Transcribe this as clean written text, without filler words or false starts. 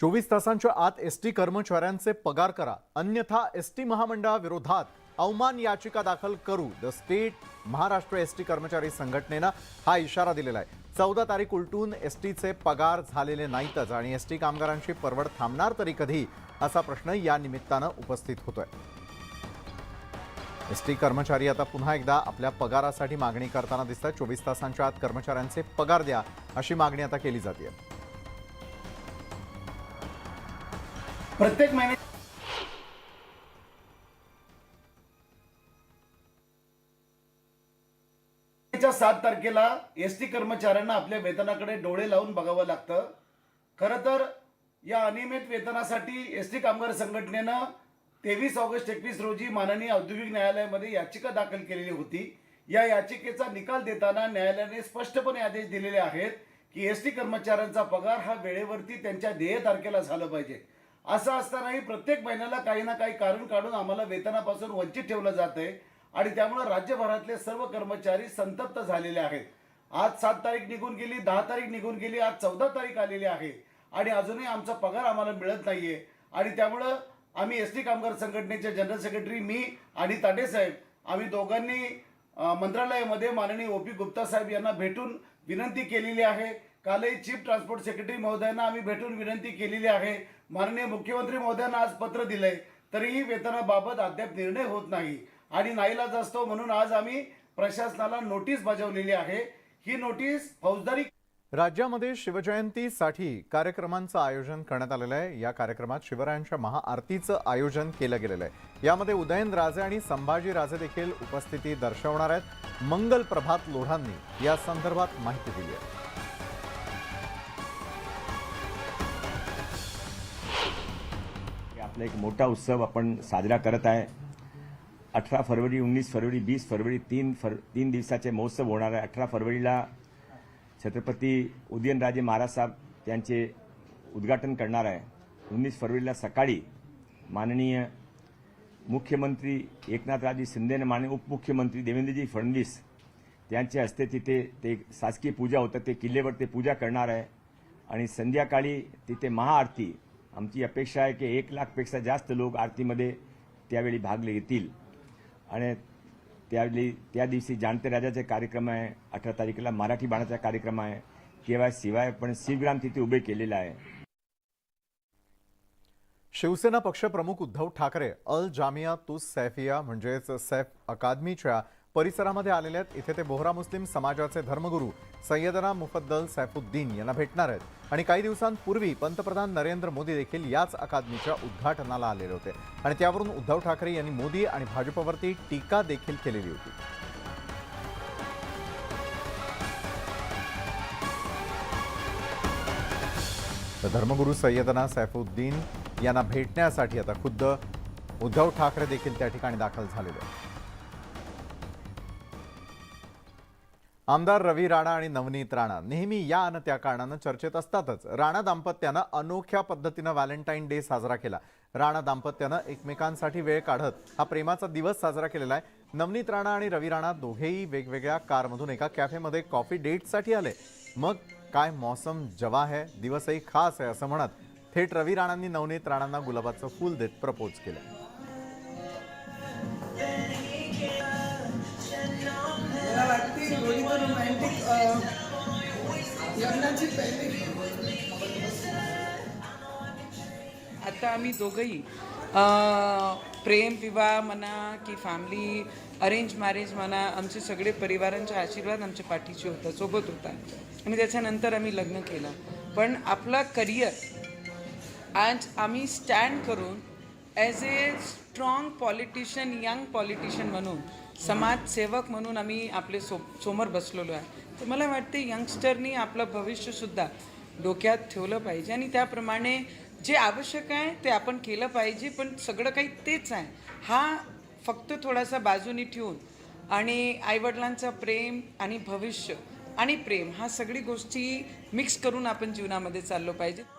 24 तासांच्या आत एसटी कर्मचाऱ्यांचे पगार करा, अन्यथा एसटी महामंडळाविरोधात अवमान याचिका दाखल करू. द स्टेट महाराष्ट्र एसटी कर्मचारी संघटनेनं हा इशारा दिलेला आहे. 14 तारीख उलटून एसटीचे पगार झालेले नाहीतच आणि एसटी कामगारांची परवड थांबणार तरी कधी, असा प्रश्न या निमित्तानं उपस्थित होतोय. एसटी कर्मचारी आता पुन्हा एकदा आपल्या पगारासाठी मागणी करताना दिसतात. 24 तासांच्या आत कर्मचाऱ्यांचे पगार द्या, अशी मागणी आता केली जाते. प्रत्येक महिन्याच्या 7 तारखेला एसटी कर्मचाऱ्यांना आपल्या वेतनाकडे डोळे लावून बघावं लागतं. खरं तर या अनियमित वेतनासाठी एसटी कामगार संघटनेनं 23 ऑगस्ट 21 रोजी माननीय औद्योगिक न्यायालयामध्ये याचिका दाखल केलेली होती. या याचिकेचा निकाल देताना न्यायालयाने स्पष्टपणे आदेश दिलेले आहेत की एसटी कर्मचाऱ्यांचा पगार हा वेळेवरती त्यांच्या देय तारखेला झाला पाहिजे. असं असतानाही प्रत्येक महिन्याला काही ना काही कारण काढून आम्हाला वेतनापासून वंचित ठेवलं जातंय आणि त्यामुळे राज्यभरातले सर्व कर्मचारी संतप्त झालेले आहेत. आज 7 तारीख निघून गेली, 10 तारीख निघून गेली, आज 14 तारीख आलेली आहे आणि अजूनही आमचा पगार आम्हाला मिळत नाहीये. आणि त्यामुळे आम्ही एसटी कामगार संघटनेचे जनरल सेक्रेटरी मी आणि ताडे साहेब आम्ही दोघांनी मंत्रालयामध्ये माननीय ओपी गुप्ता साहेब यांना भेटून विनंती केलेली आहे. कालही चीफ ट्रान्सपोर्ट सेक्रेटरी महोदयांना आम्ही भेटून विनंती केलेली आहे. माननीय मुख्यमंत्री महोदयांना आज पत्र दिलंय, तरीही वेतनाबाबत अद्याप निर्णय होत नाही आणि नाईलाज असतो म्हणून आज आम्ही प्रशासनाला नोटीस बजावलेली आहे. ही नोटीस फौजदारी. राज्यामध्ये शिवजयंतीसाठी कार्यक्रमांचं आयोजन करण्यात आलेलं आहे. या कार्यक्रमात शिवरायांच्या महाआरतीचं आयोजन केलं गेलेलं आहे. यामध्ये उदयनराजे आणि संभाजीराजे देखील उपस्थिती दर्शवणार आहेत. मंगल प्रभात लोढांनी या संदर्भात माहिती दिली आहे. आपला एक मोठा उत्सव आपण साजरा करत आहे. 18 फरवरी, 19 फरवरी, 20 फरवरी तीन दिवसाचे महोत्सव होणार आहे. 18 फरवरीला छत्रपती उदयनराजे महाराज साहेब त्यांचे उद्घाटन करणार आहे. 19 फरवरीला सकाळी माननीय मुख्यमंत्री एकनाथरावजी शिंदे आणि माननीय उपमुख्यमंत्री देवेंद्रजी फडणवीस त्यांच्या हस्ते तिथे ते शासकीय पूजा होतं, ते किल्ल्यावर ते पूजा करणार आहे. आणि संध्याकाळी तिथे महाआरती. आमची अपेक्षा आहे की 1 लाखपेक्षा जास्त लोक आरतीमध्ये त्यावेळी भाग घेतील. आणि त्यावेळी त्या दिवशी जाणते राजाचे कार्यक्रम आहे. 18 तारखेला मराठी बाणाचा कार्यक्रम आहे. शिवाय पण शिवग्राम तिथे उभे केलेला आहे. शिवसेना पक्षप्रमुख उद्धव ठाकरे अल जामिया तुस सैफिया म्हणजेच सैफ अकादमीच्या परिसरामध्ये आलेले आहेत. इथे ते बोहरा मुस्लिम समाजाचे धर्मगुरू सय्यदना मुफद्दल सैफुद्दीन यांना भेटणार आहेत. आणि काही दिवसांपूर्वी पंतप्रधान नरेंद्र मोदी देखील याच अकादमीच्या उद्घाटनाला आलेले होते आणि त्यावरून उद्धव ठाकरे यांनी मोदी आणि भाजपवरती टीका देखील केलेली होती. धर्मगुरू सय्यदना सैफुद्दीन यांना भेटण्यासाठी आता खुद्द उद्धव ठाकरे देखील त्या ठिकाणी दाखल झालेले आहेत. आमदार रवी राणा आणि नवनीत राणा नेहमी या आणि त्या कारणानं चर्चेत असतातच. राणा दाम्पत्यानं अनोख्या पद्धतीनं व्हॅलेंटाईन डे साजरा केला. राणा दाम्पत्यानं एकमेकांसाठी वेळ काढत हा प्रेमाचा दिवस साजरा केलेला आहे. नवनीत राणा आणि रवी राणा दोघेही वेगवेगळ्या कारमधून एका कॅफेमध्ये कॉफी डेटसाठी आले. मग काय मौसम जवा है, दिवसही खास आहे असं म्हणत थेट रवी राणांनी नवनीत राणांना गुलाबाचं फूल देत प्रपोज केलं. आता आम्ही दोघंही प्रेम विवाह म्हणा की फॅमिली अरेंज मॅरेज म्हणा, आमचे सगळे परिवारांचे आशीर्वाद आमच्या पाठीशी होता, सोबत होता आणि त्याच्यानंतर आम्ही लग्न केलं. पण आपला करिअर आज आम्ही स्टँड करून ॲज ए स्ट्रॉंग पॉलिटिशियन, यंग पॉलिटिशियन म्हणून, समाजसेवक म्हणून आम्ही आपले समोर बसलेलो आहे. तर मला वाटते यंगस्टरनी आपलं भविष्यसुद्धा डोक्यात ठेवलं पाहिजे आणि त्याप्रमाणे जे आवश्यक आहे ते आपण केलं पाहिजे. पण सगळं काही तेच आहे, हा फक्त थोडासा बाजूनी ठेवून आणि आईवडिलांचं प्रेम आणि भविष्य आणि प्रेम हा सगळी गोष्टी मिक्स करून आपण जीवनामध्ये चाललो पाहिजे.